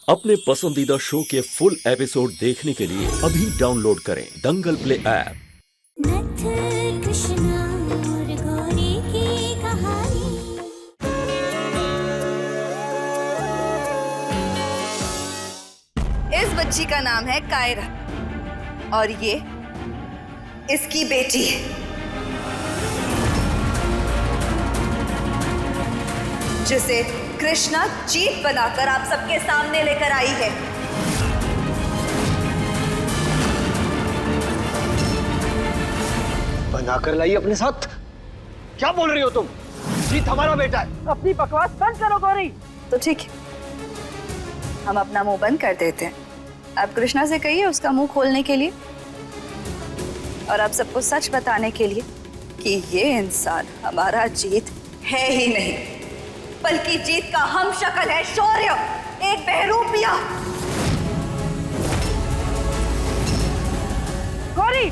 अपने पसंदीदा शो के फुल एपिसोड देखने के लिए अभी डाउनलोड करें दंगल प्ले ऐप। नथ कृष्णा और गौरी की कहानी। इस बच्ची का नाम है कायरा और ये इसकी बेटी है। जिसे कृष्णा जीत बनाकर आप सबके सामने लेकर आई है। बनाकर लाई अपने साथ? क्या बोल रही हो तुम? जीत हमारा बेटा है। अपनी बकवास बंद करो गौरी। तो ठीक है, हम अपना मुंह बंद कर देते हैं। आप कृष्णा से कहिए उसका मुंह खोलने के लिए और आप सबको सच बताने के लिए कि ये इंसान हमारा जीत है ही नहीं, बल्कि जीत का हम शक्ल है शौर्य, एक बहरूपिया। गौरी,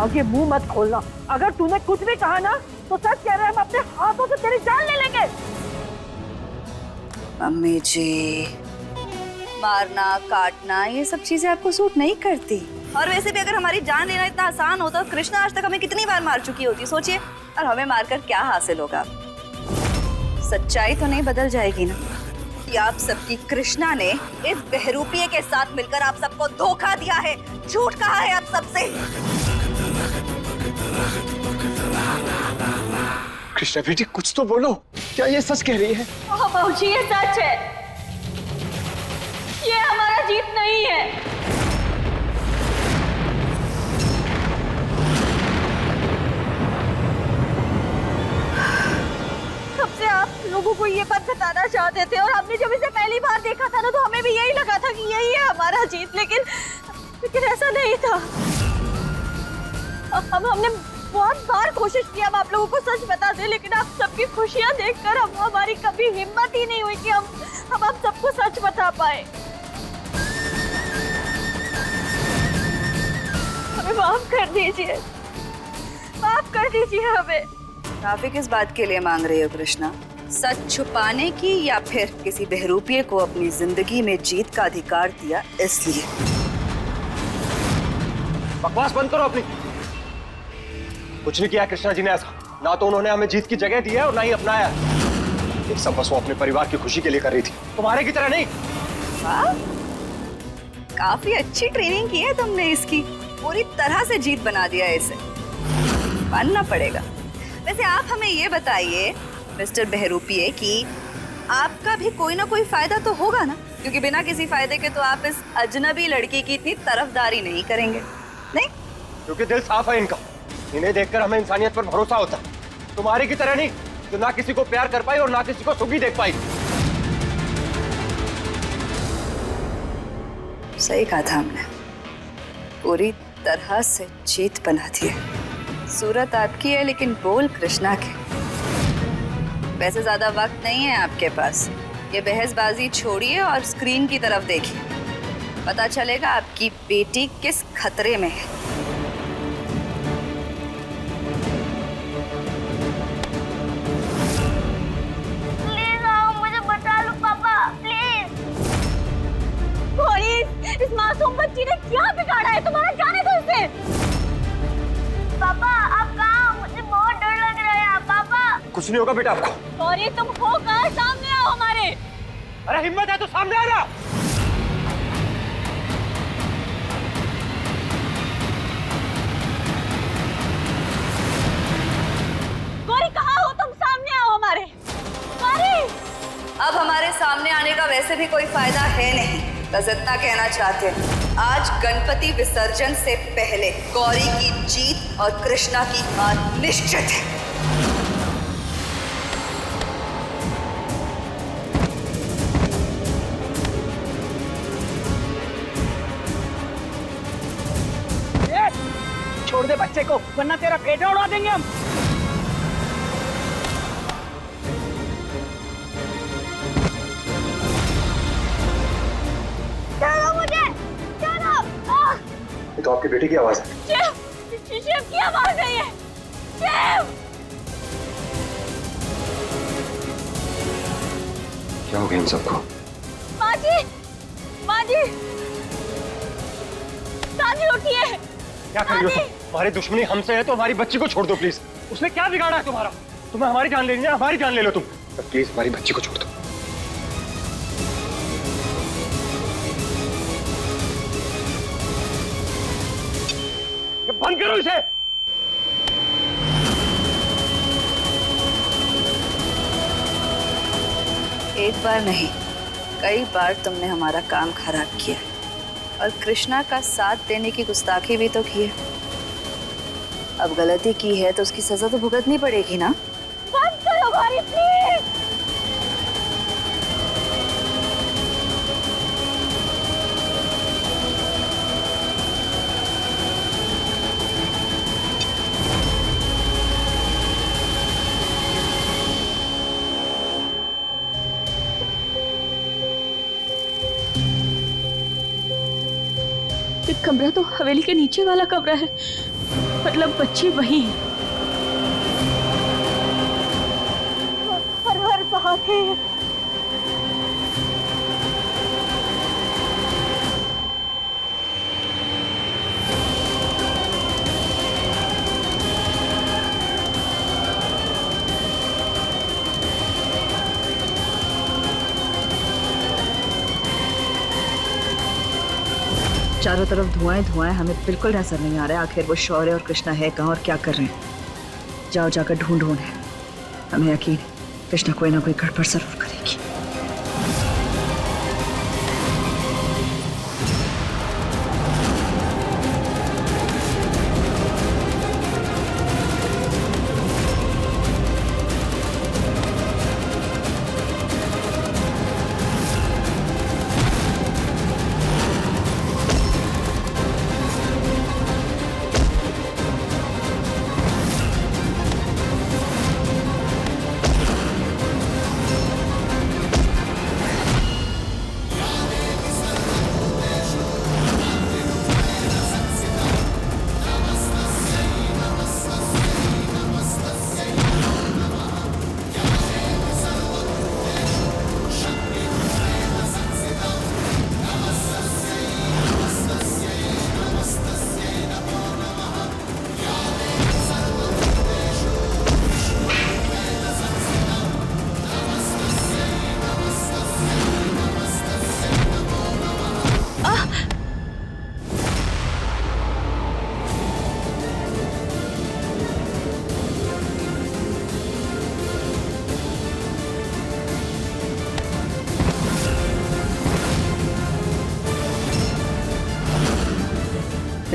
आगे मुंह मत खोलना। अगर तूने कुछ भी कहा ना तो सच कह रहे हैं, हम अपने हाथों से तेरी जान ले लेंगे। मम्मी जी, मारना काटना ये सब चीजें आपको सूट नहीं करती। और वैसे भी अगर हमारी जान लेना इतना आसान होता तो कृष्णा आज तक हमें कितनी बार मार चुकी होती, सोचिए। और हमें मारकर क्या हासिल होगा? सच्चाई तो नहीं बदल जाएगी ना कि आप सबकी कृष्णा ने इस बहरूपिये के साथ मिलकर आप सबको धोखा दिया है, झूठ कहा है आप सबसे। कृष्णा बेटी, कुछ तो बोलो। क्या ये सच कह रही है? बाबूजी, ये सच है। ये हमारा जीत नहीं है। कब से आप लोगों को ये बात बताना चाहते थे और हमने जब इसे पहली बार देखा था ना तो हमें भी यही लगा था कि यही है हमारा जीत, लेकिन ऐसा नहीं था। अब हमने बहुत बार कोशिश की हम आप लोगों को सच बता दें, लेकिन आप सबकी खुशियां देखकर हमारी कभी हिम्मत ही नहीं हुई कि हम आप सबको सच बता पाए। हमें माफ कर दीजिए, माफ कर दीजिए हमें। माफी किस बात के लिए मांग रही हो कृष्णा? सच छुपाने की या फिर किसी बहरूपिये को अपनी जिंदगी में जीत का अधिकार दिया इसलिए? बकवास बंद करो अपनी। कुछ नहीं किया कृष्णा जी ने ऐसा। ना तो उन्होंने हमें जीत की जगह दी है और ना ही अपनाया है। ये सब बस वो अपने परिवार की खुशी के लिए कर रही थी, तुम्हारे की तरह नहीं। वाह, काफी अच्छी ट्रेनिंग की है तुमने इसकी। पूरी तरह से जीत बना दिया है इसे, मानना पड़ेगा। वैसे आप हमें ये बताइए मिस्टर बहरूपिये कि आपका भी कोई ना कोई फायदा तो होगा ना, क्योंकि बिना किसी फायदे के तो आप इस अजनबी लड़की की इतनी तरफदारी नहीं करेंगे, नहीं? क्योंकि दिल साफ है इनका। इन्हें देखकर हमें इंसानियत पर भरोसा होता है। तुम्हारी की तरह नहीं, जो ना किसी को प्यार कर पाई और ना किसी को सुखी देख पाई। सही कहा था हमने, पूरी तरह से जीत बना दी है। सूरत आपकी है लेकिन बोल कृष्णा के। वैसे ज्यादा वक्त नहीं है आपके पास, ये बहसबाजी छोड़िए और स्क्रीन की तरफ देखिए। पता चलेगा आपकी बेटी किस खतरे में है। प्लीज आओ, मुझे बचा लो पापा, प्लीज। गौरी, इस मासूम बच्ची ने क्या बिगाड़ा है तुम्हारा? जाने दो इसे। पापा आप कहाँ? मुझे बहुत डर लग रहा है पापा। कुछ नहीं होगा बेटा आपको। गौरी, तुम हो कहाँ? सामने आओ हमारे। अरे हिम्मत है तो सामने आ जा। गौरी कहाँ हो तुम? सामने आओ हमारे। गौरी, अब हमारे सामने आने का वैसे भी कोई फायदा है नहीं, बस इतना कहना चाहते हैं। आज गणपति विसर्जन से पहले गौरी की जीत और कृष्णा की हार निश्चित है। छोड़ दे बच्चे को, वरना तेरा पेट उड़ा देंगे हम। चलो मुझे, चलो। ये तो आपकी बेटी की आवाज है। शिव की आवाज है ये। शिव, क्या हो गया इन सबको? माँ जी, माँ जी, ताजी उठिए। क्या कर रही हो तुम? हमारी दुश्मनी हमसे है तो हमारी बच्ची को छोड़ दो प्लीज। उसने क्या बिगाड़ा है तुम्हारा? तुम्हें हमारी जान लेनी है, हमारी जान ले लो तुम। प्लीज हमारी बच्ची को छोड़ दो। बंद करो इसे। एक बार नहीं, कई बार तुमने हमारा काम खराब किया और कृष्णा का साथ देने की गुस्ताखी भी तो की है। अब गलती की है तो उसकी सजा तो भुगतनी पड़ेगी ना। बंद करो भाई प्लीज। कमरा तो हवेली के नीचे वाला कमरा है, मतलब बच्ची वही है। हर हर महादेव। चारों तरफ धुआं धुआं, हमें बिल्कुल नजर नहीं आ रहा है आखिर वो शौर्य और कृष्णा है कहाँ और क्या कर रहे हैं। जाओ जाकर ढूंढ है, हमें यकीन है कृष्णा कोई ना कोई गड़बड़ जरूर करेगी।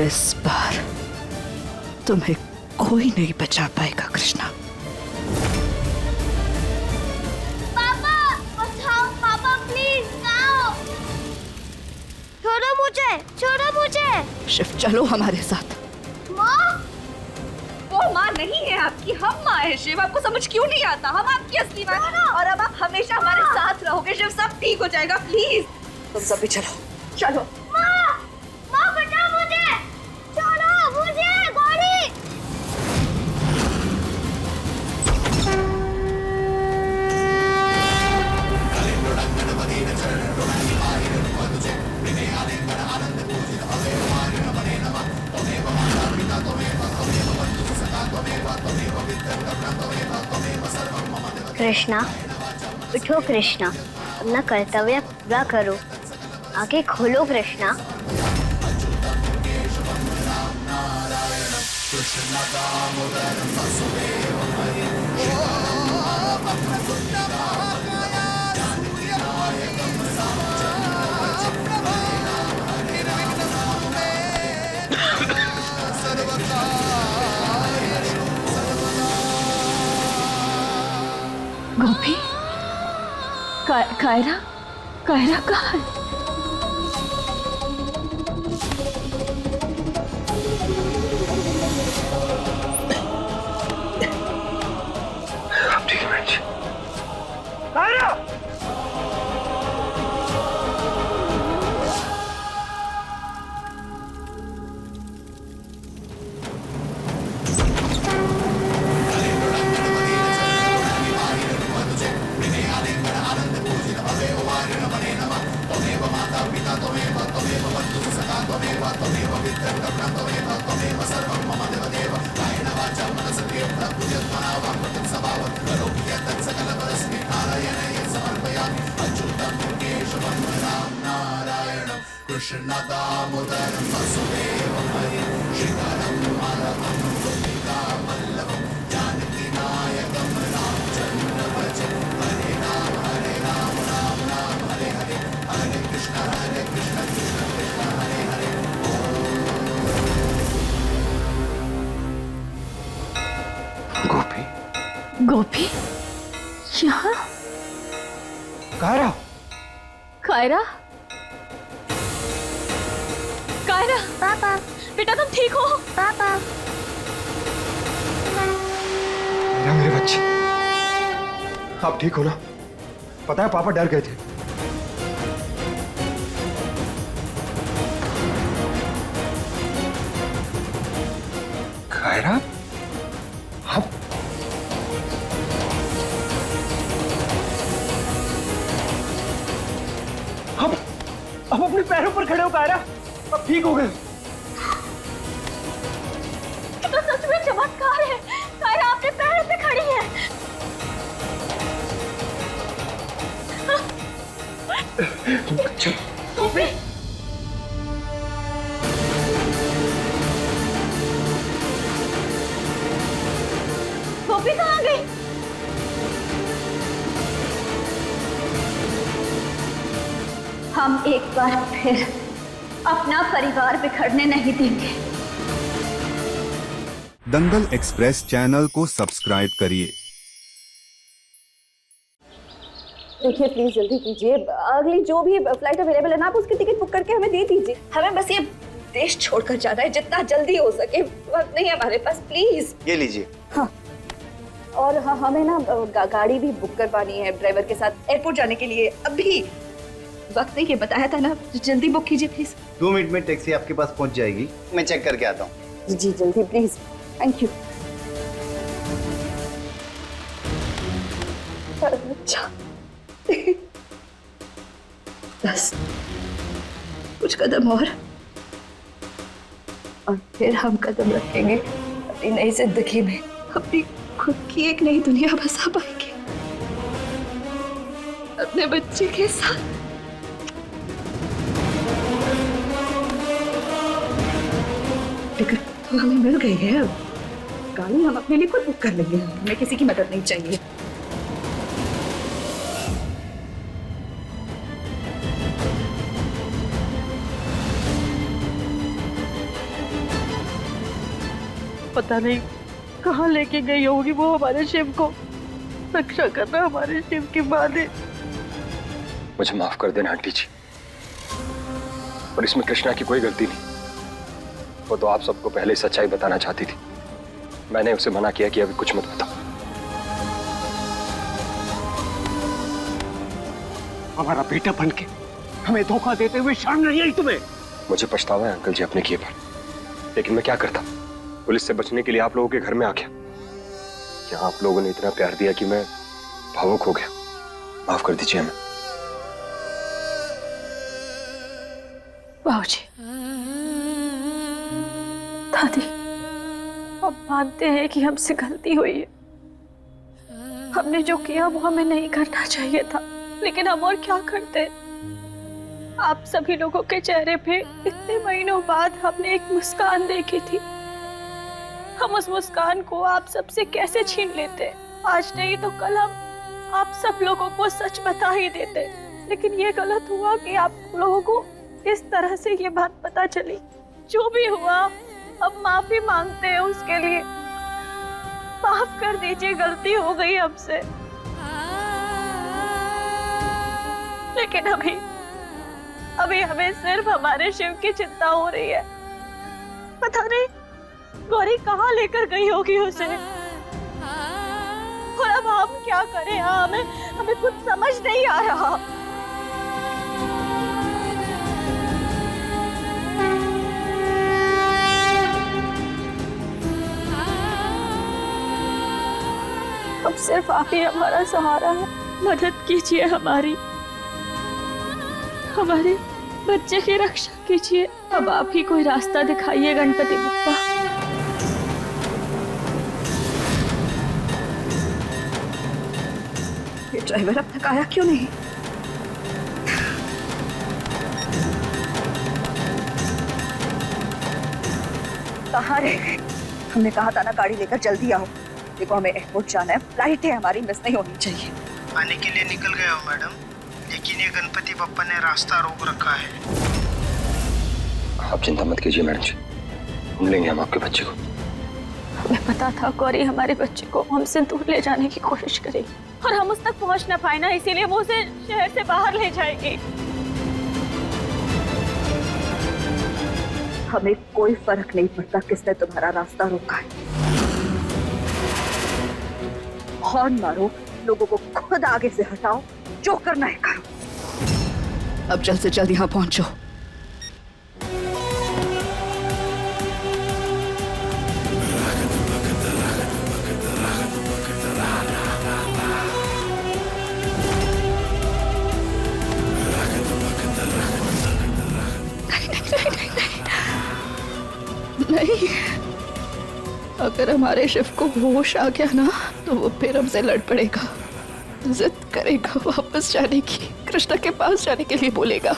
इस बार तुम्हें कोई नहीं बचा पाएगा कृष्णा। पापा बचाओ, पापा प्लीज आओ। छोड़ो मुझे, छोड़ो मुझे। शिव चलो हमारे साथ। माँ, वो माँ नहीं है आपकी, हम माँ है शिव। आपको समझ क्यों नहीं आता? हम आपकी असली माँ हैं और अब आप हमेशा हमारे साथ रहोगे शिव। सब ठीक हो जाएगा, प्लीज। तुम सब भी चलो चलो। माँ, माँ बचाओ मुझे, छोड़ो मुझे। गोली। कृष्णा, उठो कृष्णा, अपना कर्तव्य पूरा करो। आंखें खोलो कृष्णा। गोपी, कायरा, कायरा कहाँ है? ठीक है मैडम जी। कायरा! गोपी, गोपी यहाँ? कायरा, कायरा? कायरा, पापा बेटा तुम ठीक हो? पापा मेरा मेरे बच्चे, आप ठीक हो ना? पता है पापा डर गए थे। कायरा, आप अब अपने पैरों पर खड़े हो कायरा, अब ठीक हो गए। तो सच में चमत्कार है, कायरा अपने पैरों पे खड़ी है। अच्छा, गोपी, गोपी कहाँ गई? हम एक बार फिर अपना परिवार बिखरने नहीं देंगे। दंगल एक्सप्रेस चैनल को सब्सक्राइब करिए। देखिए प्लीज जल्दी कीजिए, अगली जो भी फ्लाइट अवेलेबल है ना आप उसकी टिकट बुक करके हमें दे दीजिए। हमें बस ये देश छोड़कर जाना है, जितना जल्दी हो सके। वक्त नहीं है हमारे पास, प्लीज। ये लीजिए। हाँ, और हाँ हमें ना गाड़ी भी बुक करवानी है ड्राइवर के साथ एयरपोर्ट जाने के लिए। अभी वक्त नहीं है, बताया था ना, जल्दी बुक कीजिए प्लीज। 2 मिनट में टैक्सी आपके पास पहुंच जाएगी, मैं चेक करके आता हूँ। जी जल्दी प्लीज, थैंक यू। अच्छा बस कुछ कदम और फिर हम कदम रखेंगे अपनी नई जिंदगी में, अपनी खुद की एक नई दुनिया बसा पाएंगे अपने बच्चे के साथ। टिकट तो हमें मिल गई है, अब गाड़ी हम अपने लिए खुद बुक कर लेंगे, हमें किसी की मदद नहीं चाहिए। पता नहीं कहाँ लेके गई होगी वो हमारे शिव को। रक्षा करना हमारे शिव की माँ ने। मुझे माफ कर देना आंटी जी, और इसमें कृष्णा की कोई गलती नहीं। वो तो आप सबको पहले सच्चाई बताना चाहती थी, मैंने उसे मना किया कि अभी कुछ मत बताओ। हमारा बेटा बन के हमें धोखा देते हुए शर्म नहीं आई तुम्हें? मुझे पछतावा है अंकल जी अपने किए पर, लेकिन मैं क्या करता। पुलिस से बचने के लिए आप लोगों के घर में आ गया। यहाँ आप लोगों ने इतना प्यार दिया कि मैं भावुक हो गया। माफ कर दीजिए हमें। बाबूजी, दादी, हम मानते हैं कि हमसे गलती हुई है। हमने जो किया वो हमें नहीं करना चाहिए था, लेकिन हम और क्या करते। आप सभी लोगों के चेहरे पे इतने महीनों बाद हमने एक मुस्कान देखी थी। हम उस मुस्कान को आप सबसे कैसे छीन लेते। आज नहीं तो कल हम आप सब लोगों को सच बता ही देते, लेकिन ये गलत हुआ कि आप लोगों को इस तरह से ये बात पता चली। जो भी हुआ अब माफी मांगते हैं उसके लिए। माफ कर दीजिए, गलती हो गई हमसे। लेकिन अभी हमें सिर्फ हमारे शिव की चिंता हो रही है। पता नहीं गौरी कहाँ लेकर गई होगी उसे, और अब हम क्या करें। हमें कुछ समझ नहीं आ रहा। अब सिर्फ आप ही हमारा सहारा है। मदद कीजिए हमारी बच्चे की रक्षा कीजिए। अब आप ही कोई रास्ता दिखाइए गणपति बप्पा। ये ड्राइवर अब तक आया क्यों नहीं? कहाँ रह गए? हमने कहा था ना गाड़ी लेकर जल्दी आओ। देखो हमें एयरपोर्ट जाना है, फ्लाइट है हमारी, मिस नहीं होनी चाहिए। आने के लिए निकल गए हो मैडम, लेकिन ये गणपति बप्पा ने रास्ता रोक रखा है। आप चिंता मत कीजिए मैडम जी, ढूंढ लेंगे हम आपके बच्चे को। हमें पता था गौरी हमारे बच्चे को हमसे दूर ले जाने की कोशिश करेगी और हम उस तक पहुंच ना पाए ना, इसीलिए वो उसे शहर से बाहर ले जाएगी। हमें कोई फर्क नहीं पड़ता किसने तुम्हारा रास्ता रोका है। हॉर्न मारो, लोगों को खुद आगे से हटाओ, जो करना है करो। अब जल्द से जल्द यहाँ पहुंचो। नहीं, अगर हमारे शिव को होश आ गया ना तो वो फिर हमसे लड़ पड़ेगा, जिद करेगा वापस जाने की, कृष्णा के पास जाने के लिए बोलेगा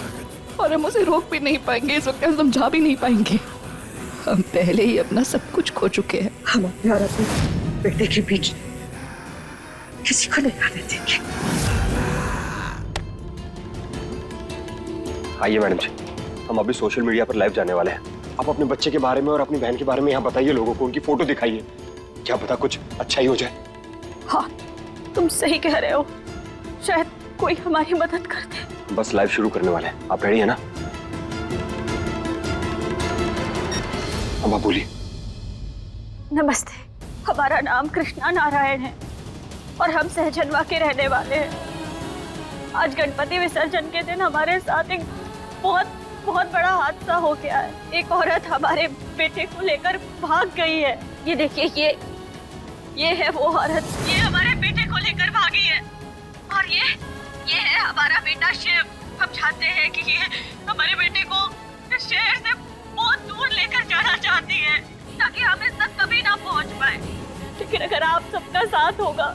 और हम उसे रोक भी नहीं पाएंगे, इस वक्त हम समझा भी नहीं पाएंगे। हम पहले ही अपना सब कुछ खो चुके हैं। हम अपने और अपने बेटे के बीच किसी को नहीं आने देंगे। आइए मैडम जी, हम अभी सोशल मीडिया पर लाइव जाने वाले हैं। आप अपने बच्चे के बारे में और अपनी बहन के बारे में यहाँ बताइए लोगों को, उनकी फोटो दिखाइए, क्या पता कुछ अच्छा ही हो जाए। हाँ, तुम सही कह रहे हो, शायद कोई हमारी मदद कर दे। बस लाइव शुरू करने वाले हैं, आप रेडी है ना? अब आप बोलिए। नमस्ते, हमारा नाम कृष्णा नारायण है और हम सहजनवा के रहने वाले हैं। आज गणपति विसर्जन के दिन हमारे साथ एक बहुत बड़ा हादसा हो गया है। एक औरत हमारे बेटे को लेकर भाग गई है। ये देखिए, ये है वो औरत, ये हमारे बेटे को लेकर भागी है। और ये है हमारा बेटा शिव। हम चाहते हैं कि ये हमारे बेटे को इस शहर से बहुत दूर लेकर जाना चाहती है, ताकि हम इस तक कभी ना पहुंच पाए। लेकिन अगर आप सबका साथ होगा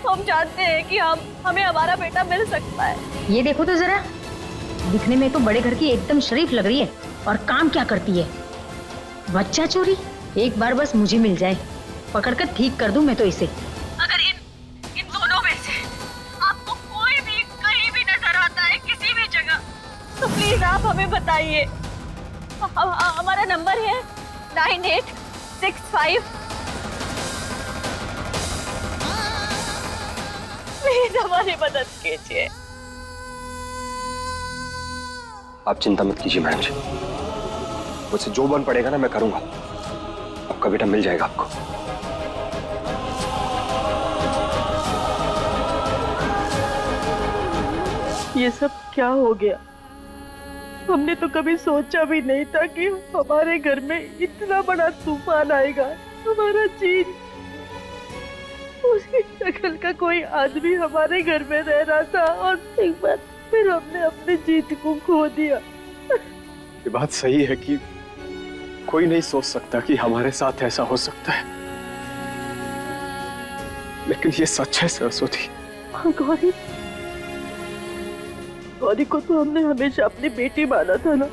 तो हम जानते हैं कि हमें हमारा बेटा मिल सकता है। ये देखो तो जरा, दिखने में तो बड़े घर की एकदम शरीफ लग रही है, और काम क्या करती है? बच्चा चोरी। एक बार बस मुझे मिल जाए, पकड़कर ठीक कर दूं मैं तो इसे। अगर इन दोनों में से आपको कोई भी कहीं भी नजर आता है किसी भी जगह, तो प्लीज आप हमें बताइए। हमारा नंबर है 9865। प्लीज हमारी मदद कीजिए। आप चिंता मत कीजिए मैडम जी, मुझसे जो बन पड़ेगा ना मैं करूंगा। आपका बेटा मिल जाएगा आपको। ये सब क्या हो गया? हमने तो कभी सोचा भी नहीं था कि हमारे घर में इतना बड़ा तूफान आएगा। हमारा जीत, उसकी शक्ल का कोई आदमी हमारे घर में रह रहा था और एक बार फिर हमने अपनी जीत को खो दिया। ये बात सही है कि कोई नहीं सोच सकता कि हमारे साथ ऐसा हो सकता है, लेकिन ये सच है सरस्वती। गौरी को तो हमने हमेशा अपनी बेटी माना था ना,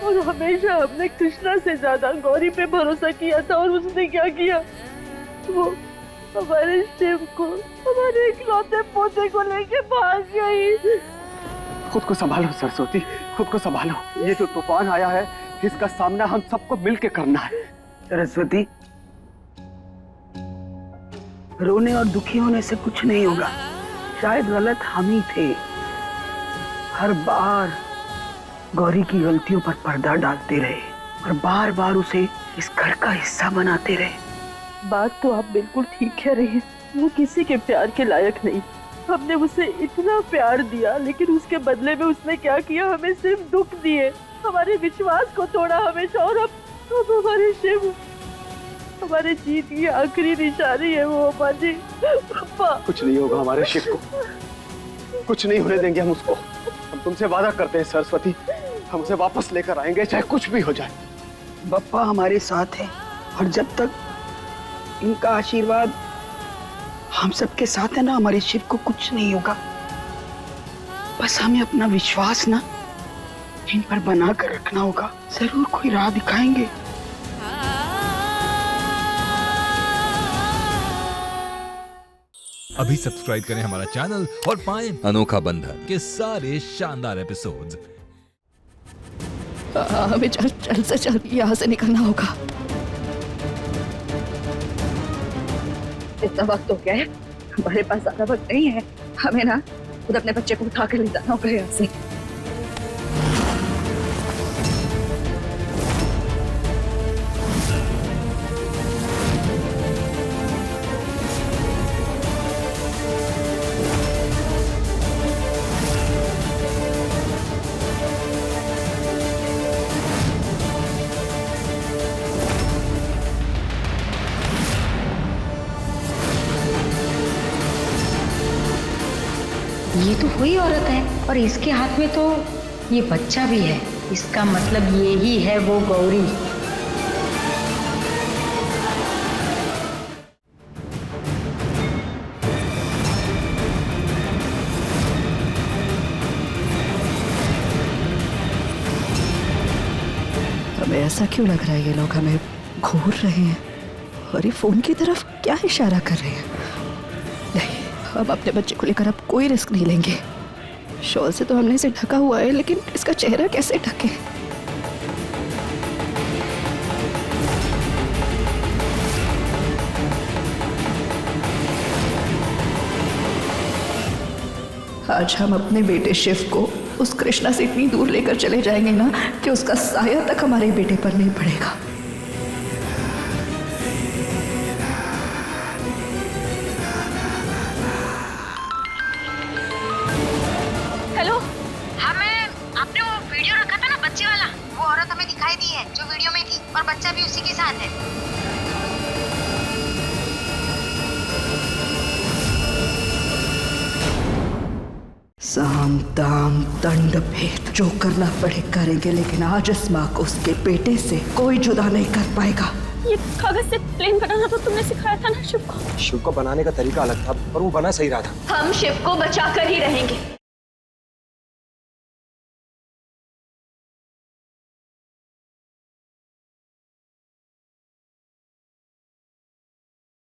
और हमेशा हमने कृष्णा से ज्यादा गौरी पे भरोसा किया था। और उसने क्या किया? वो हमारे शिव को, हमारे इकलौते पोते को लेके भाग गई। खुद को संभालो सरस्वती, खुद को संभालो। ये जो तूफान आया है, इसका सामना हम सबको मिलके करना है। सरस्वती, रोने और दुखी होने से कुछ नहीं होगा। शायद गलत हम ही थे, हर बार गौरी की गलतियों पर पर्दा डालते रहे और बार बार उसे इस घर का हिस्सा बनाते रहे। बात तो आप बिल्कुल ठीक कह रही हैं। वो किसी के प्यार के लायक नहीं। हमने उसे इतना प्यार दिया, लेकिन उसके बदले में उसने क्या किया? हमें सिर्फ दुख दिए, हमारे विश्वास को तोड़ा हमेशा। और अब हमारे शिव, हमारे जीत की आखिरी निशानी है वो अम्मा जी। कुछ नहीं होगा हमारे शिव को, कुछ नहीं होने देंगे हम उसको। हम तुमसे वादा करते हैं सरस्वती, हम उसे वापस लेकर आएंगे चाहे कुछ भी हो जाए। बप्पा हमारे साथ है और जब तक इनका आशीर्वाद हम सबके साथ है ना, हमारे शिव को कुछ नहीं होगा। बस हमें अपना विश्वास ना इन पर बना कर रखना होगा, जरूर कोई राह दिखाएंगे। अभी सब्सक्राइब करें हमारा चैनल और पाएं अनोखा बंधन के सारे शानदार एपिसोड्स। हमें जल्द से जल्द यहाँ से निकलना होगा। इतना वक्त हो गया है, हमारे पास ज्यादा वक्त नहीं है। हमें ना खुद अपने बच्चे को उठा कर ले जाना होगा यहाँ से। ये तो वही औरत है और इसके हाथ में तो ये बच्चा भी है। इसका मतलब ये ही है वो गौरी। हमें ऐसा क्यों लग रहा है ये लोग हमें घूर रहे हैं और ये फोन की तरफ क्या इशारा कर रहे हैं? नहीं, हम अपने बच्चे को लेकर अब कोई रिस्क नहीं लेंगे। शॉल से तो हमने इसे ढका हुआ है, लेकिन इसका चेहरा कैसे ढके? आज हम अपने बेटे शिव को उस कृष्णा से इतनी दूर लेकर चले जाएंगे ना कि उसका साया तक हमारे बेटे पर नहीं पड़ेगा। हेलो, हमें आपने वो वीडियो रखा था ना बच्चे वाला, वो औरत हमें दिखाई दी है जो वीडियो में थी और बच्चा भी उसी के साथ है। साम दाम दंड भेद जो करना पड़े करेंगे, लेकिन आज इस माँ को उसके बेटे से कोई जुदा नहीं कर पाएगा। ये कागज से प्लेन बनाना तो तुमने सिखाया था ना शिव को। शिव को बनाने का तरीका अलग था, पर वो बना सही रहा था। हम शिव को बचा कर ही रहेंगे।